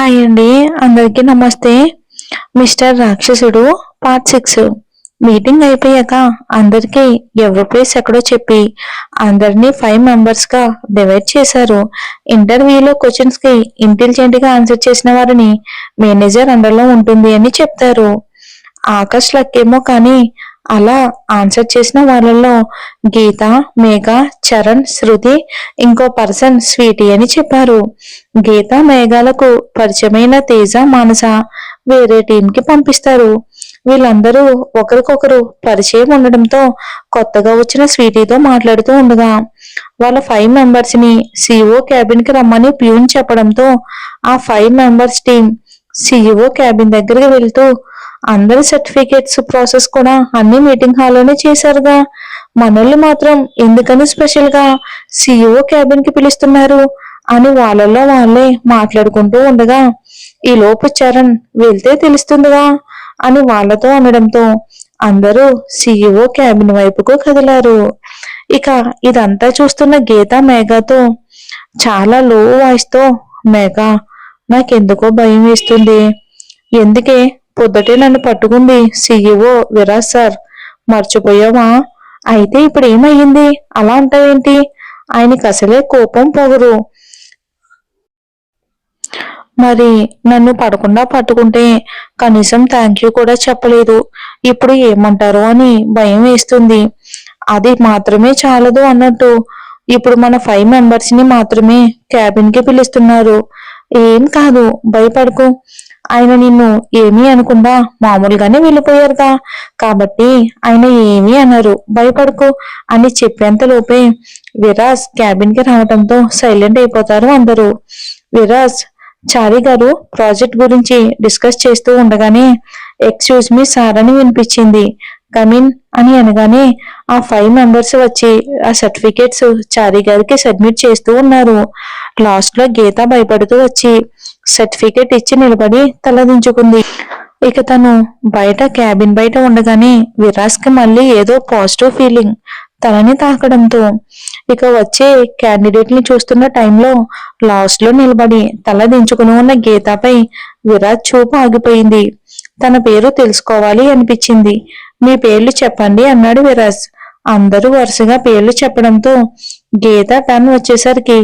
Hi అండి, అందరికీ నమస్తే. మిస్టర్ రాక్షసుడు పార్ట్ 6 మీటింగ్ అయిపోయాక అందరికీ ఎవరి ప్లేస్ ఎక్కడో చెప్పి అందరినీ 5 మెంబర్స్ గా డివైడ్ చేశారు. ఇంటర్వ్యూలో క్వశ్చన్స్ కి ఇంటెలిజెంట్ గా ఆన్సర్ చేసిన వారిని మేనేజర్ అండర్లో ఉంటుంది అని చెప్తారు. ఆకాష్ లక్కేమో కానీ అలా ఆన్సర్ చేసిన వాళ్ళల్లో గీత, మేఘ, చరణ్, శృతి, ఇంకో పర్సన్ స్వీటీ అని చెప్పారు. గీత, మేఘాలకు పరిచయమైన తేజ, మానస వేరే టీంకి పంపిస్తారు. వీళ్ళందరూ ఒకరికొకరు పరిచయం ఉండడంతో కొత్తగా వచ్చిన స్వీటీతో మాట్లాడుతూ ఉండగా వాళ్ళ 5 మెంబర్స్ ని సిఇఓ క్యాబిన్ కి రమ్మని ప్యూన్ చెప్పడంతో ఆ 5 మెంబర్స్ టీం సిఇఓ క్యాబిన్ దగ్గరికి వెళ్తూ అందరి సర్టిఫికేట్స్ ప్రాసెస్ కూడా అన్ని మీటింగ్ హాల్లోనే చేశారుగా, మనల్ని మాత్రం ఎందుకని స్పెషల్ గా సిఇఓ క్యాబిన్ కి పిలుస్తున్నారు అని వాళ్ళల్లో వాళ్ళే మాట్లాడుకుంటూ ఉండగా ఈ లోపు చరణ్ వెళ్తే తెలుస్తుందిగా అని వాళ్ళతో అనడంతో అందరూ సిఇఓ క్యాబిన్ వైపుకు కదిలారు. ఇక ఇదంతా చూస్తున్న గీత మేఘతో చాలా లో వాయిస్ తో, మేఘ నాకెందుకో భయం వేస్తుంది. ఎందుకే పొద్దుటే నన్ను పట్టుకుంది సిఇఓ విరాజ్ సార్, మర్చిపోయావా? అయితే ఇప్పుడు ఏమయ్యింది అలా అంటావేంటి? ఆయనకి అసలే కోపం పొగరు. మరి నన్ను పడకుండా పట్టుకుంటే కనీసం థ్యాంక్ యూ కూడా చెప్పలేదు. ఇప్పుడు ఏమంటారో అని భయం వేస్తుంది. అది మాత్రమే చాలదు అన్నట్టు ఇప్పుడు మన 5 మెంబర్స్ ని మాత్రమే క్యాబిన్ కి పిలుస్తున్నారు. ఏం కాదు, భయపడకు. ఆయన నిన్ను ఏమీ అనకుండా మామూలుగానే వెళ్ళిపోయారుగా, కాబట్టి ఆయన ఏమీ అనరు, భయపడకు అని చెప్పేంతలోపే విరాజ్ క్యాబిన్ కి రావడంతో సైలెంట్ అయిపోతారు అందరూ. విరాజ్, చారి గారు ప్రాజెక్ట్ గురించి డిస్కస్ చేస్తూ ఉండగానే ఎక్స్క్యూజ్ మీ సార్ అని వినిపించింది. కమిన్ అని అనగానే ఆ 5 మెంబర్స్ వచ్చి ఆ సర్టిఫికేట్స్ చారి గారికి సబ్మిట్ చేస్తూ ఉన్నారు. లాస్ట్ లో గీత భయపడుతూ వచ్చి సర్టిఫికేట్ ఇచ్చి నిలబడి తలదించుకుంది. ఇక తను బయట క్యాబిన్ బయట ఉండగానే విరాజ్ కి మళ్ళీ ఏదో పాజిటివ్ ఫీలింగ్ తనని తాకడంతో ఇక వచ్చే క్యాండిడేట్ ని చూస్తున్న టైంలో లాస్ట్ లో నిలబడి తల దించుకుని ఉన్న గీతపై విరాజ్ చూపు ఆగిపోయింది. తన పేరు తెలుసుకోవాలి అనిపించింది. మీ పేర్లు చెప్పండి అన్నాడు విరాజ్. అందరూ వరుసగా పేర్లు చెప్పడంతో గీత టర్న్ వచ్చేసరికి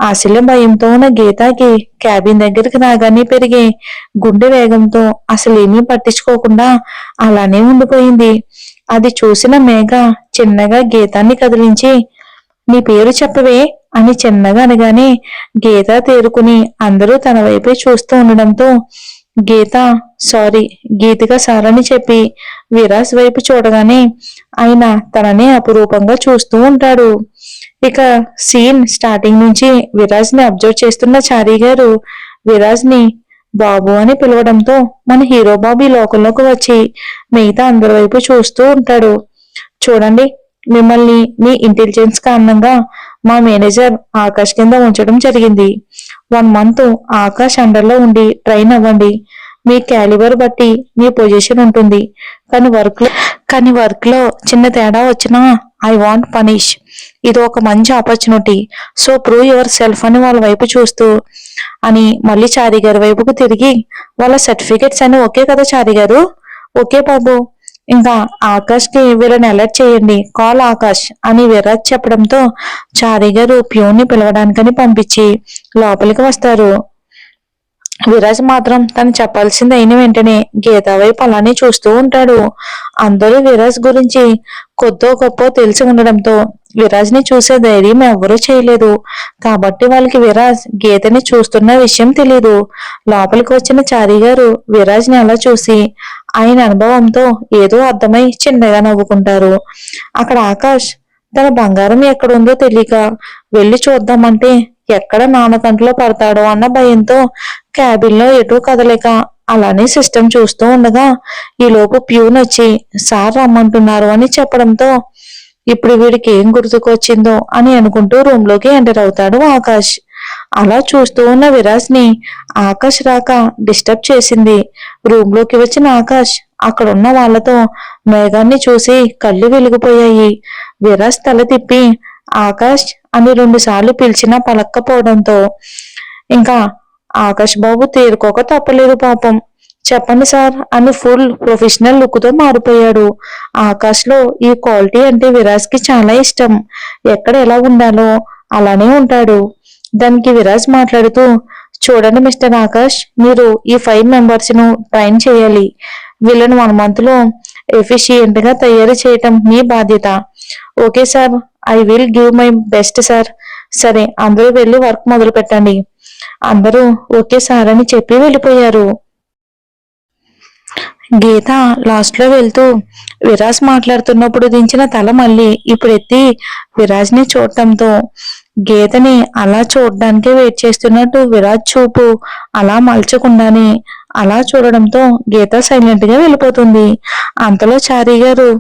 ఆశల భయంతో ఉన్న గీతకి క్యాబిన్ దగ్గరికి రాగానే పెరిగే గుండె వేగంతో అసలేమీ పట్టించుకోకుండా అలానే ఉండిపోయింది. అది చూసిన మేఘ చిన్నగా గీతాన్ని కదిలించి నీ పేరు చెప్పవే అని చిన్నగా అనగానే గీత తేరుకుని అందరూ తన వైపే చూస్తూ ఉండడంతో గీత సారీ గీతిక సార్ అని చెప్పి విరాజ్ వైపు చూడగానే ఆయన తననే అపురూపంగా చూస్తూ ఉంటాడు. ఇక సీన్ స్టార్టింగ్ నుంచి విరాజ్ ని అబ్జర్వ్ చేస్తున్న చారీ గారు విరాజ్ ని బాబు అని పిలవడంతో మన హీరో బాబు ఈ లోకంలోకి వచ్చి మిగతా అందరి వైపు చూస్తూ ఉంటాడు. చూడండి, మిమ్మల్ని మీ ఇంటెలిజెన్స్ కారణంగా మా మేనేజర్ ఆకాష్ కింద ఉంచడం జరిగింది. 1 మంత్ ఆకాష్ అండర్లో ఉండి ట్రైన్ అవ్వండి. మీ క్యాలిబర్ బట్టి మీ పొజిషన్ ఉంటుంది. కానీ వర్క్ లో చిన్న తేడా వచ్చినా ఐ వాంట్ పనిష్. ఇది ఒక మంచి opportunity, so prove your self అని వాళ్ళ వైపు చూస్తూ అని మళ్ళీ చారి గారి వైపుకు తిరిగి వాళ్ళ సర్టిఫికేట్స్ అని ఓకే కదా చారి గారు? ఓకే బాబు, ఇంకా ఆకాష్ కి వీళ్ళని అలర్ట్ చేయండి, కాల్ ఆకాష్ అని విరాజ్ చెప్పడంతో చారి గారు ప్యూన్ ని పిలవడానికని పంపించి లోపలికి వస్తారు. విరాజ్ మాత్రం తను చెప్పాల్సింది అయిన వెంటనే గీత వైపు అలానే చూస్తూ ఉంటాడు. అందరూ విరాజ్ గురించి కొద్దో గొప్ప తెలిసి ఉండడంతో విరాజ్ ని చూసే ధైర్యం ఎవ్వరూ చేయలేదు. కాబట్టి వాళ్ళకి విరాజ్ గీతని చూస్తున్న విషయం తెలీదు. లోపలికి వచ్చిన చారి గారు విరాజ్ ని అలా చూసి ఆయన అనుభవంతో ఏదో అర్థమై చిన్నగా నవ్వుకుంటారు. అక్కడ ఆకాష్ తన బంగారం ఎక్కడుందో తెలియక వెళ్లి చూద్దామంటే ఎక్కడ నాన్న కంట్లో పడతాడో అన్న భయంతో క్యాబిన్ లో ఎటూ కదలేక అలానే సిస్టమ్ చూస్తూ ఉండగా ఈలోపు ప్యూన్ వచ్చి సార్ రమ్మంటున్నారు అని చెప్పడంతో ఇప్పుడు వీడికి ఏం గుర్తుకొచ్చిందో అని అనుకుంటూ రూమ్ లోకి ఎంటర్ అవుతాడు ఆకాష్. అలా చూస్తూ ఉన్న విరాజ్ ని ఆకాష్ రాక డిస్టర్బ్ చేసింది. రూమ్ లోకి వచ్చిన ఆకాష్ అక్కడున్న వాళ్లతో మేఘాన్ని చూసి కళ్ళు వెలిగిపోయాయి. విరాజ్ తల తిప్పి ఆకాష్ అని 2 సార్లు పిలిచినా పలక్కపోవడంతో ఇంకా ఆకాష్ బాబు తేరుకోక తప్పలేదు పాపం. చెప్పండి సార్ అని ఫుల్ ప్రొఫెషనల్ లుక్ తో మారిపోయాడు. ఆకాష్ లో ఈ క్వాలిటీ అంటే విరాజ్ కి చాలా ఇష్టం. ఎక్కడ ఎలా ఉండాలో అలానే ఉంటాడు. దానికి విరాజ్ మాట్లాడుతూ, చూడండి మిస్టర్ ఆకాష్, మీరు ఈ 5 మెంబర్స్ ను ట్రైన్ చేయాలి. వీళ్ళని 1 మంత్ లో ఎఫిషియెంట్ గా తయారు చేయటం మీ బాధ్యత. Okay sir, I will give my best sir. సరే, అందరూ వెళ్ళి వర్క్ మొదలు పెట్టండి. అందరూ ఓకే సార్ అని చెప్పి వెళ్ళిపోయారు. గీత లాస్ట్ లో వెళ్తూ విరాజ్ మాట్లాడుతున్నప్పుడు దించిన తల మళ్ళీ ఇప్పుడు ఎత్తి విరాజ్ ని చూడటంతో గీతని అలా చూడడానికే వెయిట్ చేస్తున్నట్టు విరాజ్ చూపు అలా మలచకుండానే అలా చూడడంతో గీత సైలెంట్ గా వెళ్ళిపోతుంది. అంతలో చారీ గారు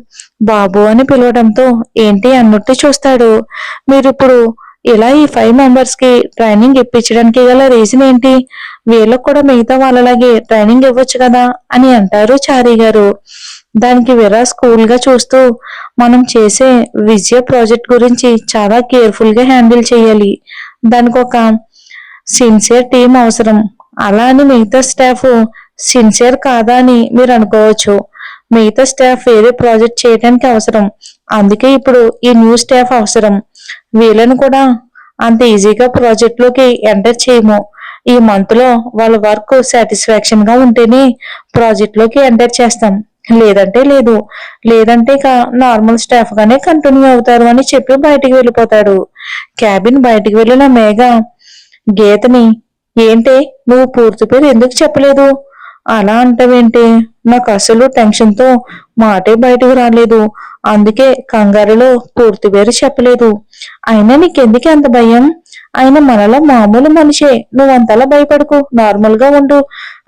బాబు అని పిలవడంతో ఏంటి అన్నట్టు చూస్తాడు. మీరిప్పుడు ఇలా ఈ 5 మెంబర్స్ కి ట్రైనింగ్ ఇప్పించడానికి గల రీజన్ ఏంటి? వీళ్ళకు కూడా మిగతా వాళ్ళలాగే ట్రైనింగ్ ఇవ్వచ్చు కదా అని అంటారు చారీ గారు. దానికి విరాజ్ కూల్ గా చూస్తూ, మనం చేసే విజయ ప్రాజెక్ట్ గురించి చాలా కేర్ఫుల్ గా హ్యాండిల్ చేయాలి. దానికి ఒక సిన్సియర్ టీం అవసరం. అలా అని మిగతా స్టాఫ్ సిన్సియర్ కాదా అని మీరు అనుకోవచ్చు. మిగతా స్టాఫ్ వేరే ప్రాజెక్ట్ చేయడానికి అవసరం. అందుకే ఇప్పుడు ఈ న్యూ స్టాఫ్ అవసరం. వీళ్ళను కూడా అంత ఈజీగా ప్రాజెక్ట్ లోకి ఎంటర్ చేయము. ఈ మంత్ లో వాళ్ళ వర్క్ సాటిస్ఫాక్షన్ గా ఉంటేనే ప్రాజెక్ట్ లోకి ఎంటర్ చేస్తాం. లేదంటే లేదు. లేదంటే ఇక నార్మల్ స్టాఫ్ గానే కంటిన్యూ అవుతారు అని చెప్పి బయటికి వెళ్ళిపోతాడు. క్యాబిన్ బయటికి వెళ్ళిన మేఘ గీతని, ఏంటే నువ్వు పూర్తి పేరు ఎందుకు చెప్పలేదు? అలా అంటావేంటి? నాకు అసలు టెన్షన్ తో మాటే బయటకు రాలేదు. అందుకే కంగారులో పూర్తి పేరు చెప్పలేదు. అయినా నీకెందుకు అంత భయం? ఆయన మనలో మామూలు మనిషే. నువ్వంతలా భయపడకు, నార్మల్ గా ఉండు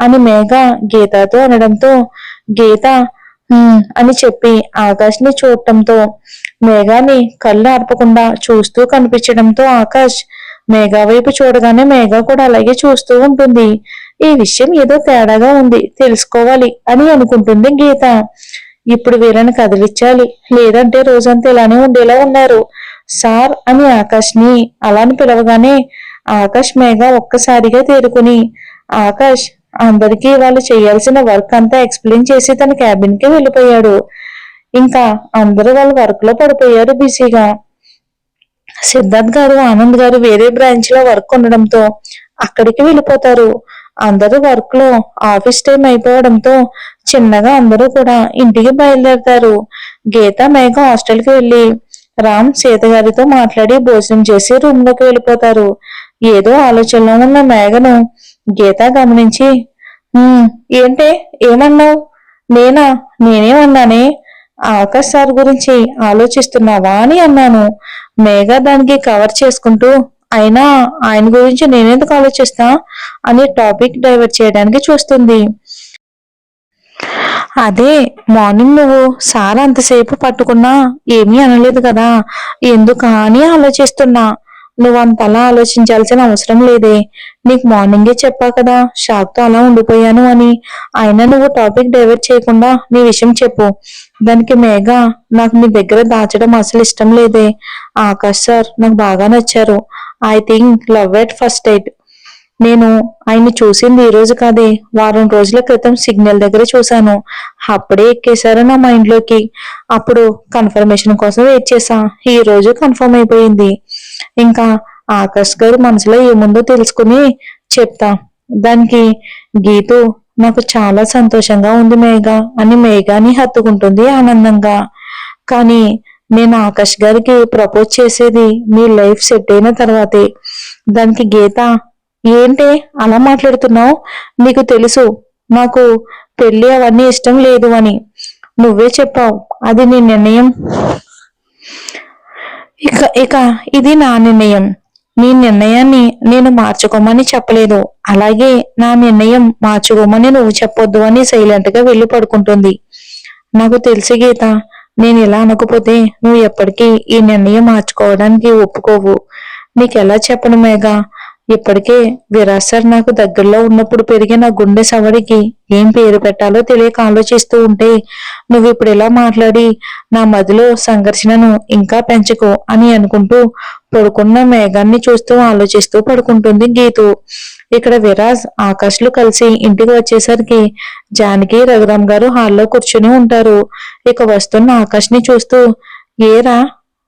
అని మేఘ గీతతో అనడంతో గీత అని చెప్పి ఆకాష్ ని చూడటంతో మేఘాని కళ్ళు ఆర్పకుండా చూస్తూ కనిపించడంతో ఆకాష్ మేఘ వైపు చూడగానే మేఘ కూడా అలాగే చూస్తూ ఉంటుంది. ఈ విషయం ఏదో తేడాగా ఉంది, తెలుసుకోవాలి అని అనుకుంటుంది గీత. ఇప్పుడు వీళ్ళని కదిలించాలి, లేదంటే రోజంతా ఇలానే ఉండేలా ఉన్నారు. సార్ అని ఆకాష్ ని అలాని పిలవగానే ఆకాష్ మేఘ ఒక్కసారిగా తేరుకుని ఆకాష్ అందరికీ వాళ్ళు చేయాల్సిన వర్క్ అంతా ఎక్స్ప్లెయిన్ చేసి తన క్యాబిన్ కి వెళ్ళిపోయాడు. ఇంకా అందరూ వాళ్ళ వర్క్ లో పడిపోయారు బిజీగా. సిద్ధార్థ్ గారు, ఆనంద్ గారు వేరే బ్రాంచ్ లో వర్క్ ఉండడంతో అక్కడికి వెళ్ళిపోతారు. అందరూ వర్క్ లో ఆఫీస్ టైం అయిపోవడంతో చిన్నగా అందరూ కూడా ఇంటికి బయలుదేరతారు. గీత మేఘ హాస్టల్ కి వెళ్లి రామ్ సీత గారితో మాట్లాడి భోజనం చేసి రూమ్ లోకి వెళ్ళిపోతారు. ఏదో ఆలోచనలో ఉన్న మేఘను గీత గమనించి, ఏంటే ఏమన్నావు? నేనేమన్నానే? ఆకాష్ సార్ గురించి ఆలోచిస్తున్నావా అని అన్నాను. మేఘ దానికి కవర్ చేసుకుంటూ, అయినా ఆయన గురించి నేనెందుకు ఆలోచిస్తా అని టాపిక్ డైవర్ట్ చేయడానికి చూస్తుంది. అదే మార్నింగ్ నువ్వు సార్ అంతసేపు పట్టుకున్నా ఏమీ అనలేదు కదా, ఎందుకా అని ఆలోచిస్తున్నా. నువ్వంతలా ఆలోచించాల్సిన అవసరం లేదే. నీకు మార్నింగే చెప్పా కదా షాక్ తో అలా ఉండిపోయాను అని. అయినా నువ్వు టాపిక్ డైవర్ట్ చేయకుండా నీ విషయం చెప్పు. దానికి మేఘ, నాకు మీ దగ్గర దాచడం అసలు ఇష్టం లేదే. ఆకాష్ సార్ నాకు బాగా నచ్చారు. I think love at first sight. నేను ఆయన్ని చూసింది ఈ రోజు కాదే, వారం రోజుల క్రితం సిగ్నల్ దగ్గర చూశాను. అప్పుడే ఎక్కేశారు నా మైండ్ లోకి. అప్పుడు కన్ఫర్మేషన్ కోసం వెయిట్ చేశా. ఈ రోజు కన్ఫర్మ్ అయిపోయింది. ఇంకా ఆకాష్ గారు మనసులో ఏముందో తెలుసుకుని చెప్తా. దానికి గీతు, నాకు చాలా సంతోషంగా ఉంది మేఘ అని మేఘాని హత్తుకుంటుంది ఆనందంగా. కానీ నేను ఆకాష్ గారికి ప్రపోజ్ చేసేది మీ లైఫ్ సెట్ అయిన తర్వాతే. దానికి గీత, ఏంటే అలా మాట్లాడుతున్నావు? నీకు తెలుసు నాకు పెళ్లి అవన్నీ ఇష్టం లేదు అని. నువ్వే చెప్పావు, అది నీ నిర్ణయం. ఇక ఇక ఇది నా నిర్ణయం. నీ నిర్ణయాన్ని నేను మార్చుకోమని చెప్పలేదు. అలాగే నా నిర్ణయం మార్చుకోమని నువ్వు చెప్పొద్దు అని సైలెంట్ గా వెళ్ళి పడుకుంటుంది. నాకు తెలిసి గీత, నేను ఇలా అనకపోతే నువ్వు ఎప్పటికీ ఈ నిర్ణయం మార్చుకోవడానికి ఒప్పుకోవు. నీకెలా చెప్పను మేఘ? ఇప్పటికే విరాజ్ సార్ నాకు దగ్గరలో ఉన్నప్పుడు పెరిగిన గుండె సవడికి ఏం పేరు పెట్టాలో తెలియక ఆలోచిస్తూ ఉంటే నువ్వు ఇప్పుడు ఇలా మాట్లాడి నా మదిలో సంఘర్షణను ఇంకా పెంచుకో అని అనుకుంటూ పడుకున్న మేఘాన్ని చూస్తూ ఆలోచిస్తూ పడుకుంటుంది గీతు. ఇక్కడ విరాజ్ ఆకాష్లు కలిసి ఇంటికి వచ్చేసరికి జానకి రఘురామ్ గారు హాల్లో కూర్చుని ఉంటారు. ఇక వస్తున్న ఆకాష్ని చూస్తూ ఏరా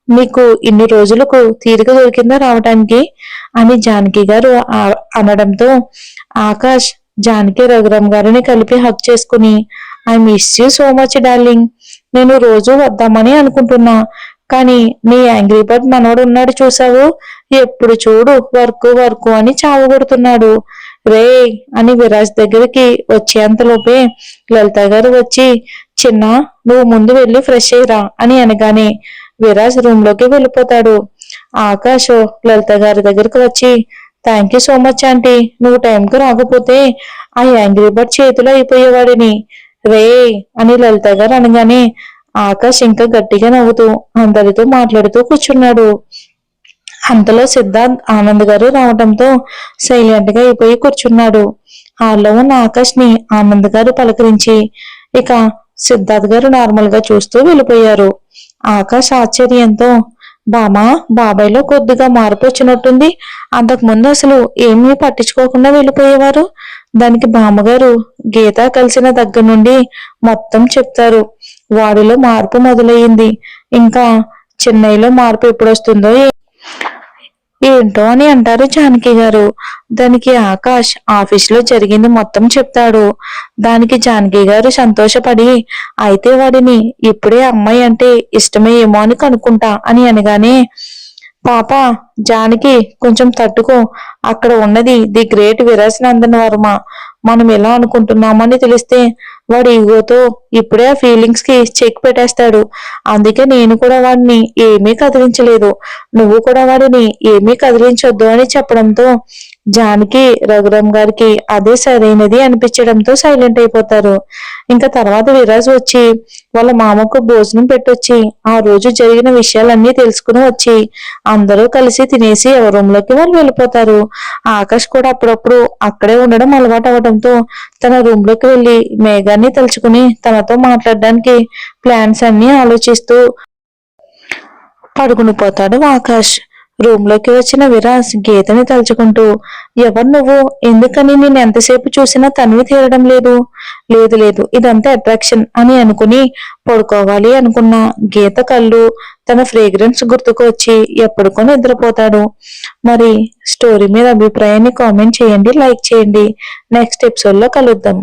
నీకు ఇన్ని రోజులకు తీరిక దొరికిందా రావటానికి అని జానకి గారు అనడంతో ఆకాష్ జానకి రఘురామ్ గారిని కలిపి హక్ చేసుకుని I miss you so much darling. నేను రోజు వద్దామని అనుకుంటున్నా కానీ నీ యాంగ్రీ బర్డ్ మనోడు ఉన్నాడు చూసావు, ఎప్పుడు చూడు వర్క్ వర్క్ అని చావగొడుతున్నాడు. రే అని విరాజ్ దగ్గరికి వచ్చేంతలోపే లలిత గారు వచ్చి చిన్న నువ్వు ముందు వెళ్ళి ఫ్రెష్ అయ్యిరా అని అనగానే విరాజ్ రూమ్ లోకి వెళ్ళిపోతాడు. ఆకాష్ లలిత గారి దగ్గరకు వచ్చి thank you so much aunty, నువ్వు టైంకి రాకపోతే ఆ యాంగ్రీ బర్డ్ చేతిలో అయిపోయేవాడిని రే అని లలిత గారు అనగానే ఆకాష్ ఇంకా గట్టిగా నవ్వుతూ అందరితో మాట్లాడుతూ కూర్చున్నాడు. అంతలో సిద్ధార్థ్ ఆనంద్ గారు రావడంతో సైలెంట్ గా అయిపోయి కూర్చున్నాడు. హాల్లో ఉన్న ఆకాష్ ని ఆనంద్ గారు పలకరించి ఇక సిద్ధార్థ్ గారు నార్మల్ గా చూస్తూ వెళ్ళిపోయారు. ఆకాష్ ఆశ్చర్యంతో బామా బాబాయ్లో కొద్దిగా మార్పు వచ్చినట్టుంది, అంతకు ముందు అసలు ఏమీ పట్టించుకోకుండా వెళ్ళిపోయేవారు. దానికి బామ్మగారు గీత కలిసిన దగ్గర నుండి మొత్తం చెప్తారు. వాడిలో మార్పు మొదలయ్యింది, ఇంకా చెన్నైలో మార్పు ఎప్పుడొస్తుందో ఏంటో అని అంటారు జానకి గారు. దానికి ఆకాష్ ఆఫీస్ లో జరిగింది మొత్తం చెప్తాడు. దానికి జానకి గారు సంతోషపడి అయితే వాడిని ఇప్పుడే అమ్మాయి అంటే ఇష్టమే ఏమో అని కనుక్కుంటా అని అనగానే పాప జానకి కొంచెం తట్టుకో, అక్కడ ఉన్నది ది గ్రేట్ విరాజ్ నందన్ వర్మ. మనం ఎలా అనుకుంటున్నామని తెలిస్తే వాడి ఈగోతో ఇప్పుడే ఆ ఫీలింగ్స్ కి చెక్ పెట్టేస్తాడు. అందుకే నేను కూడా వాడిని ఏమీ కదిలించలేదు, నువ్వు కూడా వాడిని ఏమీ కదిలించొద్దు అని చెప్పడంతో జానకి రఘురామ్ గారికి అదే సరైనది అనిపించడంతో సైలెంట్ అయిపోతారు. ఇంకా తర్వాత విరాజ్ వచ్చి వాళ్ళ మామకు భోజనం పెట్టొచ్చి ఆ రోజు జరిగిన విషయాలన్నీ తెలుసుకుని వచ్చి అందరూ కలిసి తినేసి ఎవరి రూమ్ లోకి వాళ్ళు వెళ్ళిపోతారు. ఆకాష్ కూడా అప్పుడప్పుడు అక్కడే ఉండడం అలవాటు అవడంతో తన రూమ్ లోకి వెళ్లి మేఘాన్ని తలుచుకుని తనతో మాట్లాడడానికి ప్లాన్స్ అన్ని ఆలోచిస్తూ పడుకుని పోతాడు ఆకాష్. రూమ్ లోకి వచ్చిన విరాజ్ గీతని తలుచుకుంటూ ఎవరు నువ్వు, ఎందుకని నేను ఎంతసేపు చూసినా తనివి తీరడం లేదు, లేదు లేదు ఇదంతా అట్రాక్షన్ అని అనుకుని పడుకోవాలి అనుకున్న గీత కళ్ళు తన ఫ్రేగ్రెన్స్ గుర్తుకు వచ్చి ఎప్పటికో నిద్రపోతాడు. మరి స్టోరీ మీద అభిప్రాయాన్ని కామెంట్ చేయండి, లైక్ చేయండి. నెక్స్ట్ ఎపిసోడ్ లో కలుద్దాం.